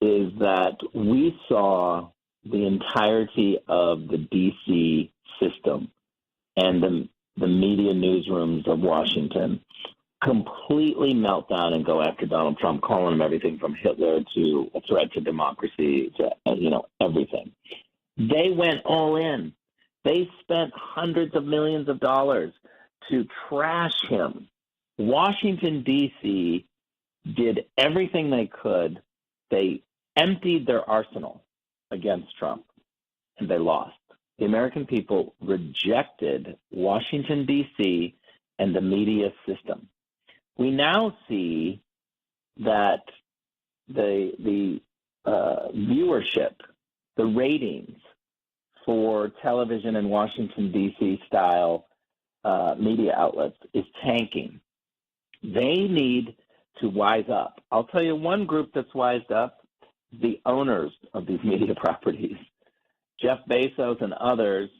is that we saw the entirety of the D.C. system and the media newsrooms of Washington completely melt down and go after Donald Trump, calling him everything from Hitler to a threat to democracy to, everything. They went all in. They spent hundreds of millions of dollars to trash him. Washington, D.C. did everything they could. They emptied their arsenal against Trump, and they lost. The American people rejected Washington, D.C. and the media system. We now see that the viewership, the ratings for television and Washington, D.C. style media outlets is tanking. They need to wise up. I'll tell you one group that's wised up, the owners of these media properties. Jeff Bezos and others,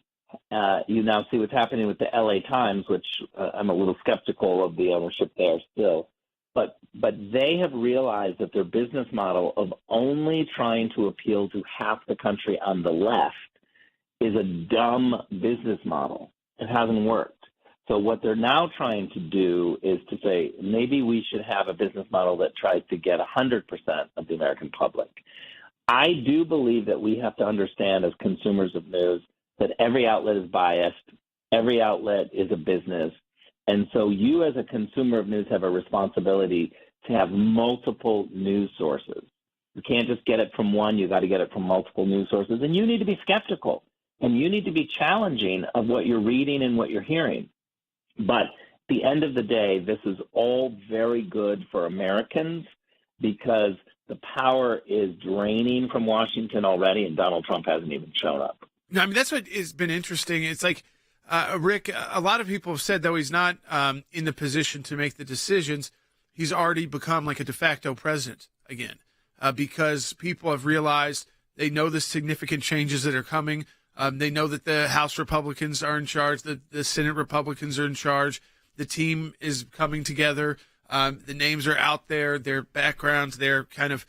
you now see what's happening with the LA Times, which I'm a little skeptical of the ownership there still. But they have realized that their business model of only trying to appeal to half the country on the left is a dumb business model. It hasn't worked. So what they're now trying to do is to say, maybe we should have a business model that tries to get 100% of the American public. I do believe that we have to understand as consumers of news that every outlet is biased, every outlet is a business, and so you as a consumer of news have a responsibility to have multiple news sources. You can't just get it from one, you got to get it from multiple news sources, and you need to be skeptical, and you need to be challenging of what you're reading and what you're hearing. But at the end of the day, this is all very good for Americans because the power is draining from Washington already, and Donald Trump hasn't even shown up. No, I mean, that's what has been interesting. It's like, Rick, a lot of people have said, though he's not in the position to make the decisions, he's already become like a de facto president again, because people have realized they know the significant changes that are coming. They know that the House Republicans are in charge, the Senate Republicans are in charge. The team is coming together. The names are out there, their backgrounds, their kind of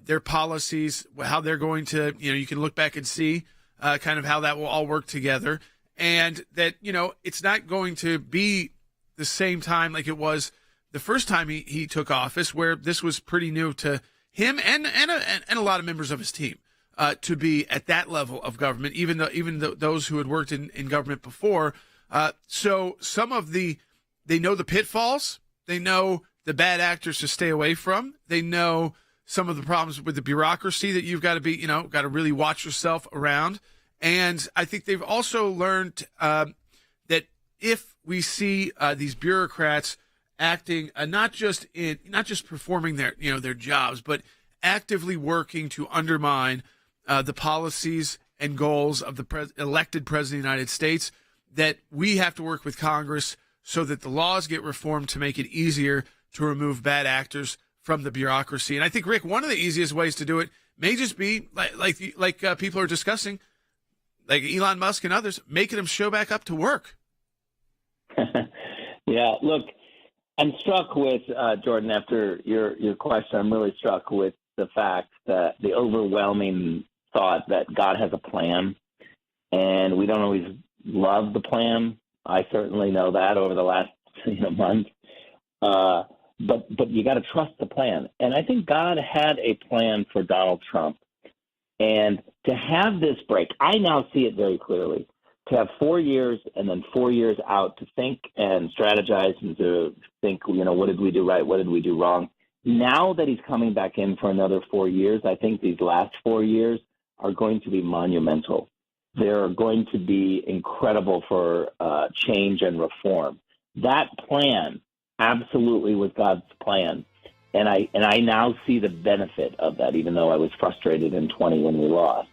their policies, how they're going to, you can look back and see kind of how that will all work together. And that, it's not going to be the same time like it was the first time he took office, where this was pretty new to him and a lot of members of his team to be at that level of government, even though those who had worked in government before. So some of they know the pitfalls, they know the bad actors to stay away from, they know some of the problems with the bureaucracy that you've got to be, got to really watch yourself around. And I think they've also learned that if we see these bureaucrats acting not just performing their jobs, but actively working to undermine the policies and goals of the elected president of the United States, that we have to work with Congress so that the laws get reformed to make it easier to remove bad actors from the bureaucracy. And I think, Rick, one of the easiest ways to do it may just be like people are discussing, like Elon Musk and others, making them show back up to work. Yeah, look, I'm struck with, Jordan, after your question, I'm really struck with the fact that the overwhelming thought that God has a plan, and we don't always love the plan. I certainly know that over the last month. But you got to trust the plan. And I think God had a plan for Donald Trump. And to have this break, I now see it very clearly. To have 4 years and then 4 years out to think and strategize and to think, what did we do right? What did we do wrong? Now that he's coming back in for another 4 years, I think these last 4 years are going to be monumental. They're going to be incredible for change and reform. That plan absolutely was God's plan. And I now see the benefit of that, even though I was frustrated in 20 when we lost.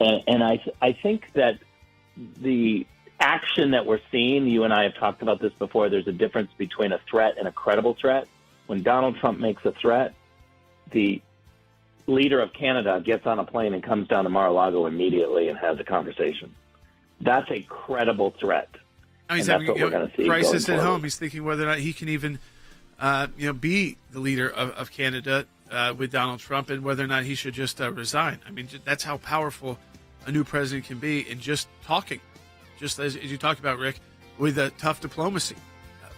And I think that the action that we're seeing, you and I have talked about this before, there's a difference between a threat and a credible threat. When Donald Trump makes a threat, the leader of Canada gets on a plane and comes down to Mar-a-Lago immediately and has a conversation. That's a credible threat. He's and having that's what we're going to see crisis going at forward. home. He's thinking whether or not he can even be the leader of Canada with Donald Trump, and whether or not he should just resign. I mean, that's how powerful a new president can be in just talking, just as you talked about, Rick, with a tough diplomacy.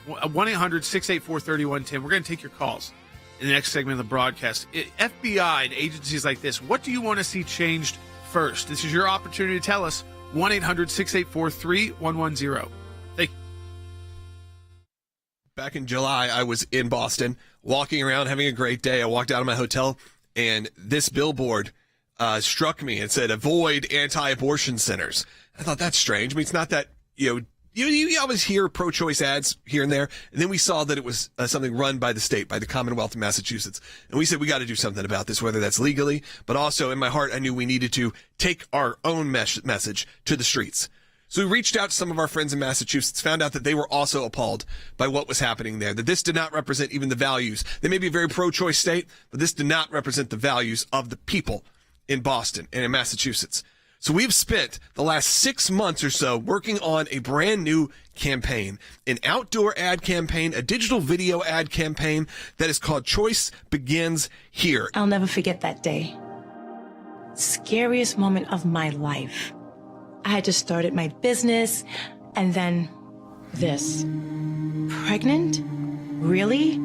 1-800-684-3110. We're going to take your calls in the next segment of the broadcast. FBI and agencies like this, what do you want to see changed first? This is your opportunity to tell us. 1-800-684-3110. Thank you. Back in July, I was in Boston, walking around, having a great day. I walked out of my hotel, and this billboard struck me and said, "Avoid anti-abortion centers." I thought, that's strange. I mean, it's not that, you always hear pro-choice ads here and there. And then we saw that it was something run by the state, by the Commonwealth of Massachusetts. And we said, we got to do something about this, whether that's legally, but also in my heart, I knew we needed to take our own message to the streets. So we reached out to some of our friends in Massachusetts, found out that they were also appalled by what was happening there, that this did not represent even the values. They may be a very pro-choice state, but this did not represent the values of the people in Boston and in Massachusetts. So we've spent the last 6 months or so working on a brand new campaign, an outdoor ad campaign, a digital video ad campaign that is called Choice Begins Here. I'll never forget that day. Scariest moment of my life. I had just started my business, and then this. Pregnant? Really?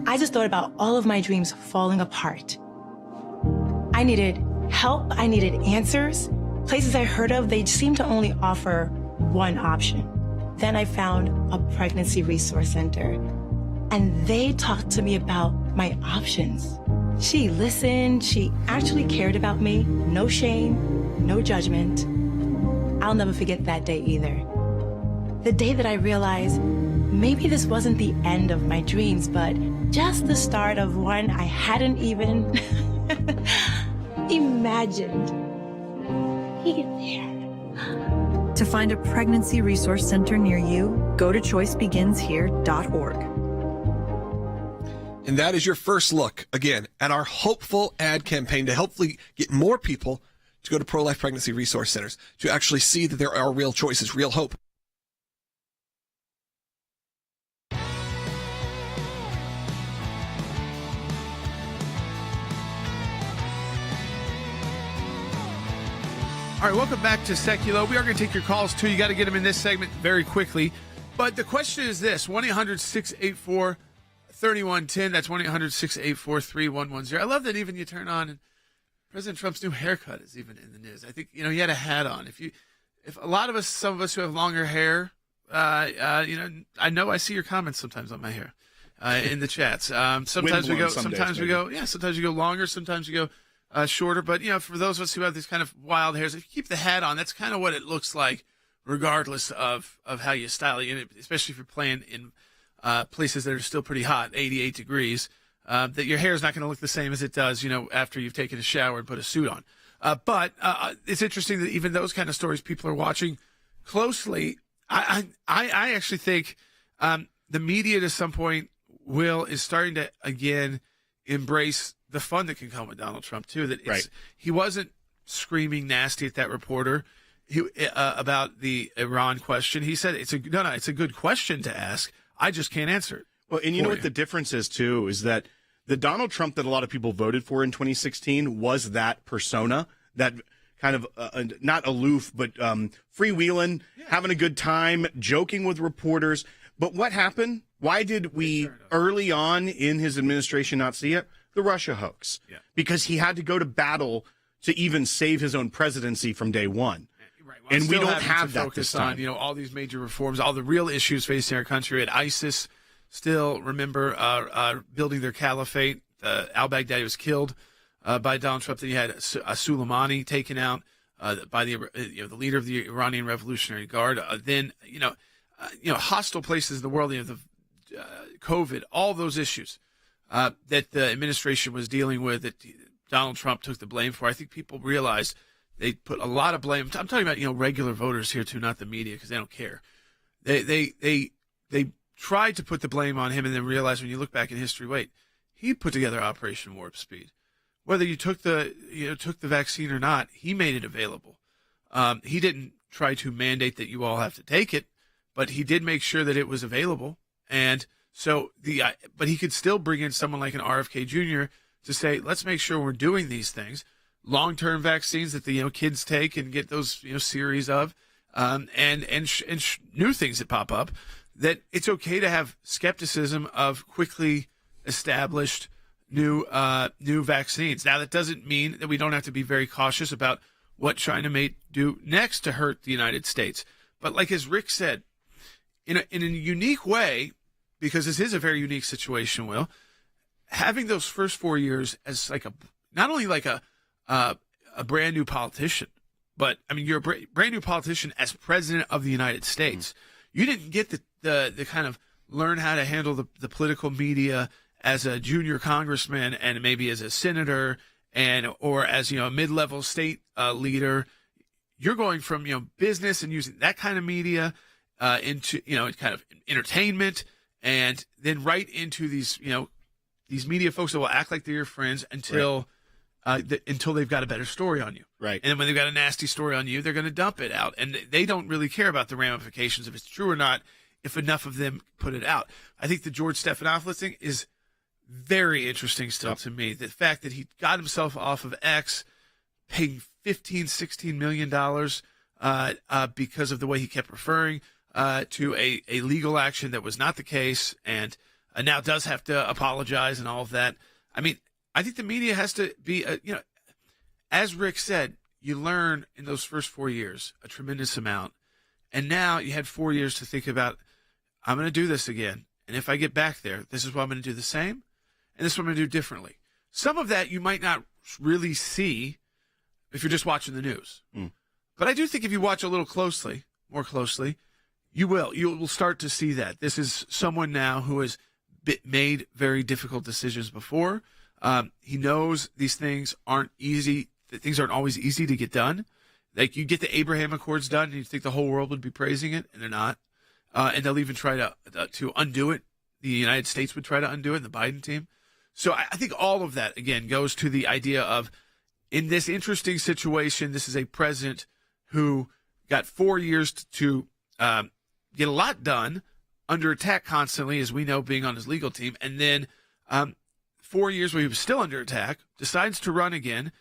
I just thought about all of my dreams falling apart. I needed help. I needed answers. Places I heard of, they seemed to only offer one option. Then I found a pregnancy resource center, and they talked to me about my options. She listened. She actually cared about me. No shame, no judgment. I'll never forget that day either. The day that I realized maybe this wasn't the end of my dreams, but just the start of one I hadn't even imagined. Be there. To find a pregnancy resource center near you, go to choicebeginshere.org. And that is your first look, again, at our hopeful ad campaign to hopefully get more people to go to pro-life pregnancy resource centers, to actually see that there are real choices, real hope. All right, welcome back to Sekulow. We are going to take your calls, too. You got to get them in this segment very quickly. But the question is this, 1-800-684-3110. That's 1-800-684-3110. I love that even you turn on and President Trump's new haircut is even in the news. I think, he had a hat on. If a lot of us, some of us who have longer hair, I know I see your comments sometimes on my hair in the chats. Sometimes we go longer, sometimes you go shorter. But, for those of us who have these kind of wild hairs, if you keep the hat on, that's kind of what it looks like, regardless of how you style it, especially if you're playing in places that are still pretty hot, 88 degrees, that your hair is not going to look the same as it does, after you've taken a shower and put a suit on. But it's interesting that even those kind of stories people are watching closely. I actually think the media to some point is starting to, again, embrace the fun that can come with Donald Trump, too. That he wasn't screaming nasty at that reporter about the Iran question. He said, it's a good question to ask. I just can't answer it. Well, and you know what the difference is, too, is that the Donald Trump that a lot of people voted for in 2016 was that persona, that kind of not aloof, but freewheeling, having a good time, joking with reporters. But what happened? Why did we early on in his administration not see it? The Russia hoax. Yeah. Because he had to go to battle to even save his own presidency from day one. Right. Well, and we don't have that this time. On, all these major reforms, all the real issues facing our country. At ISIS, still remember building their caliphate. Al-Baghdadi was killed by Donald Trump. Then you had Soleimani taken out by the leader of the Iranian Revolutionary Guard. Then hostile places in the world. The COVID, all those issues that the administration was dealing with, that Donald Trump took the blame for. I think people realized they put a lot of blame. I'm talking about regular voters here too, not the media, because they don't care. They tried to put the blame on him, and then realized when you look back in history, wait, he put together Operation Warp Speed. Whether you took the vaccine or not, he made it available. He didn't try to mandate that you all have to take it, but he did make sure that it was available. And so but he could still bring in someone like an RFK Jr. to say, let's make sure we're doing these things, long-term vaccines that the kids take and get those series of, and new things that pop up. That it's okay to have skepticism of quickly established new vaccines. Now, that doesn't mean that we don't have to be very cautious about what China may do next to hurt the United States. But like as Rick said, in a unique way, because this is a very unique situation, Will, having those first 4 years as not only a brand new politician, but you're a brand new politician as president of the United States. You didn't get the kind of learn how to handle the political media as a junior congressman and maybe as a senator or as a mid-level state leader. You're going from business and using that kind of media into kind of entertainment, and then right into these media folks that will act like they're your friends until they've got a better story on you. Right. And then when they've got a nasty story on you, they're going to dump it out. And they don't really care about the ramifications, if it's true or not, if enough of them put it out. I think the George Stephanopoulos thing is very interesting still to me. The fact that he got himself off of X, paying $16 million because of the way he kept referring to a legal action that was not the case, and now does have to apologize and all of that. I think the media has to be, as Rick said, you learn in those first 4 years a tremendous amount. And now you had 4 years to think about, I'm going to do this again. And if I get back there, this is what I'm going to do the same. And this is what I'm going to do differently. Some of that you might not really see if you're just watching the news. But I do think if you watch a little more closely, you will start to see that. This is someone now who has made very difficult decisions before. He knows these things aren't easy. That things aren't always easy to get done. Like, you get the Abraham Accords done, and you think the whole world would be praising it, and they're not. And they'll even try to undo it. The United States would try to undo it, the Biden team. So I think all of that, again, goes to the idea of in this interesting situation, this is a president who got 4 years to get a lot done, under attack constantly, as we know, being on his legal team, and then 4 years where he was still under attack, decides to run again,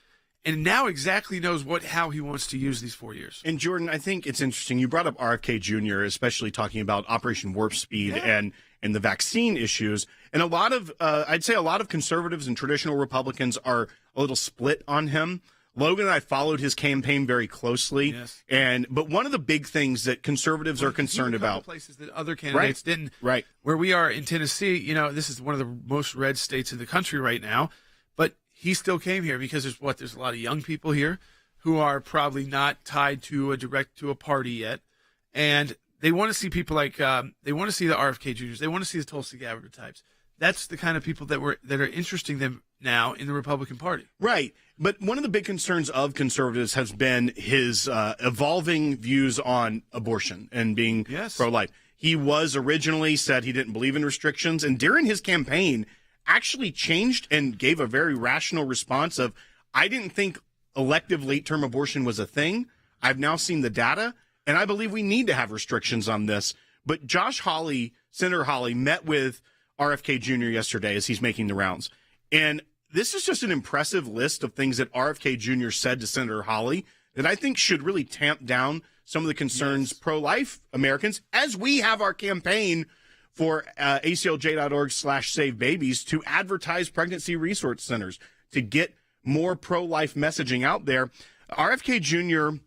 and now exactly knows how he wants to use these 4 years. And Jordan, I think it's interesting. You brought up RFK Jr., especially talking about Operation Warp Speed and the vaccine issues. And a lot of, I'd say a lot of conservatives and traditional Republicans are a little split on him. Logan and I followed his campaign very closely. Yes. But one of the big things that conservatives are concerned about, places that other candidates didn't. Right. Where we are in Tennessee, this is one of the most red states in the country right now. But he still came here because there's a lot of young people here who are probably not tied to a party yet. And they want to see people like, they want to see the RFK Juniors. They want to see the Tulsi Gabbard types. That's the kind of people that are interesting them now in the Republican Party. Right. But one of the big concerns of conservatives has been his evolving views on abortion and being pro-life. He was originally said he didn't believe in restrictions, and during his campaign actually changed and gave a very rational response of, I didn't think elective late-term abortion was a thing. I've now seen the data, and I believe we need to have restrictions on this. But Josh Hawley, Senator Hawley, met with RFK Jr. yesterday as he's making the rounds. And this is just an impressive list of things that RFK Jr. said to Senator Hawley that I think should really tamp down some of the concerns pro-life Americans, as we have our campaign for ACLJ.org/SaveBabies to advertise pregnancy resource centers to get more pro-life messaging out there. RFK Jr.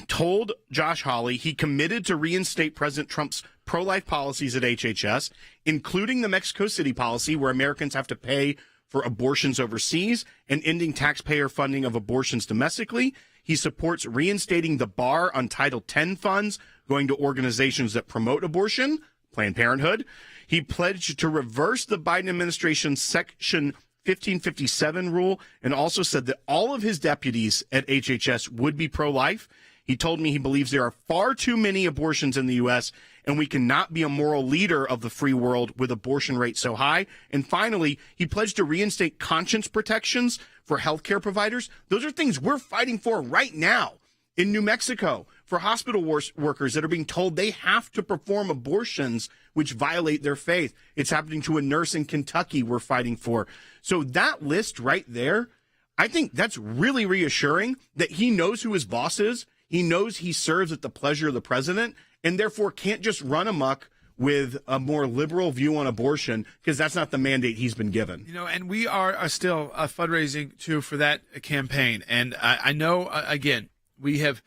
told Josh Hawley he committed to reinstate President Trump's pro-life policies at HHS, including the Mexico City policy where Americans have to pay for abortions overseas and ending taxpayer funding of abortions domestically. He supports reinstating the bar on Title X funds going to organizations that promote abortion, Planned Parenthood. He pledged to reverse the Biden administration's Section 1557 rule and also said that all of his deputies at HHS would be pro-life. He told me he believes there are far too many abortions in the U.S., and we cannot be a moral leader of the free world with abortion rates so high. And finally, he pledged to reinstate conscience protections for healthcare providers. Those are things we're fighting for right now in New Mexico for hospital workers that are being told they have to perform abortions which violate their faith. It's happening to a nurse in Kentucky we're fighting for. So that list right there, I think that's really reassuring that he knows who his boss is. He knows he serves at the pleasure of the president and therefore can't just run amok with a more liberal view on abortion because that's not the mandate he's been given. And we are still fundraising, too, for that campaign. And I know, again, we have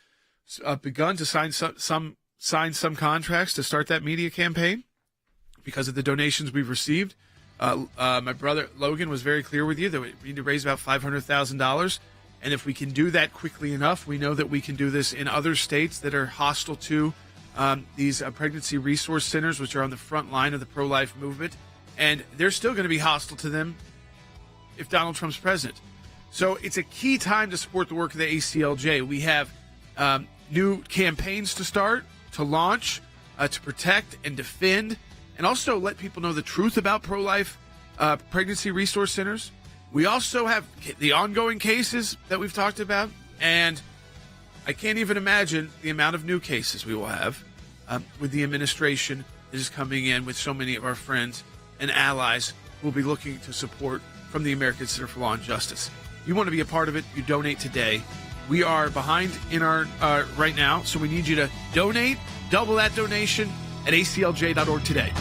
begun to sign some contracts to start that media campaign because of the donations we've received. My brother Logan was very clear with you that we need to raise about $500,000. And if we can do that quickly enough, we know that we can do this in other states that are hostile to these pregnancy resource centers, which are on the front line of the pro-life movement. And they're still going to be hostile to them if Donald Trump's president. So it's a key time to support the work of the ACLJ. We have new campaigns to start, to launch, to protect and defend, and also let people know the truth about pro-life pregnancy resource centers. We also have the ongoing cases that we've talked about, and I can't even imagine the amount of new cases we will have with the administration that is coming in with so many of our friends and allies who will be looking to support from the American Center for Law and Justice. You want to be a part of it, you donate today. We are behind in our right now, so we need you to donate, double that donation at ACLJ.org today.